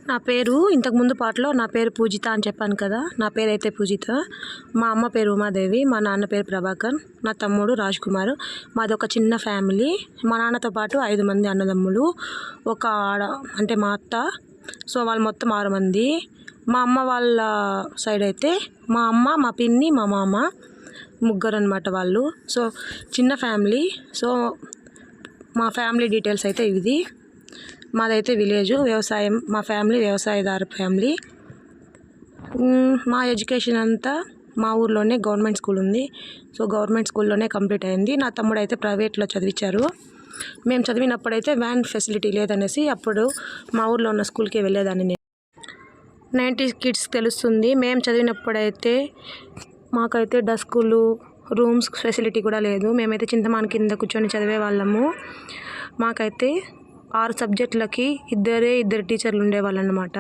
నా పేరు ఇంతకుముందు పాటలో నా పేరు పూజిత అని చెప్పాను కదా. నా పేరు అయితే పూజిత. మా అమ్మ పేరు ఉమాదేవి, మా నాన్న పేరు ప్రభాకర్, నా తమ్ముడు రాజ్ కుమార్. మాది ఒక చిన్న ఫ్యామిలీ. మా నాన్నతో పాటు 5 మంది అన్నదమ్ములు, ఒక ఆడ అంటే మా అత్త. సో వాళ్ళు మొత్తం 6 మంది. మా అమ్మ వాళ్ళ సైడ్ అయితే మా అమ్మ, మా పిన్ని, మా మామ, ముగ్గురు అనమాట వాళ్ళు. సో చిన్న ఫ్యామిలీ. సో మా ఫ్యామిలీ డీటెయిల్స్ అయితే ఇది. మాదైతే విలేజ్, వ్యవసాయం. మా ఫ్యామిలీ వ్యవసాయదారు ఫ్యామిలీ. మా ఎడ్యుకేషన్ అంతా మా ఊర్లోనే గవర్నమెంట్ స్కూల్ ఉంది. సో గవర్నమెంట్ స్కూల్లోనే కంప్లీట్ అయింది. నా తమ్ముడు అయితే ప్రైవేట్లో చదివించారు. మేము చదివినప్పుడైతే వ్యాన్ ఫెసిలిటీ లేదనేసి అప్పుడు మా ఊర్లో ఉన్న స్కూల్కి వెళ్ళేదాన్ని నేను. 90s కిడ్స్ తెలుస్తుంది. మేము చదివినప్పుడైతే మాకైతే డస్కులు, రూమ్స్ ఫెసిలిటీ కూడా లేదు. మేమైతే చింతమాన్ కింద కూర్చొని చదివే వాళ్ళము. మాకైతే 6 సబ్జెక్టులకి ఇద్దరు టీచర్లు ఉండేవాళ్ళు అన్నమాట.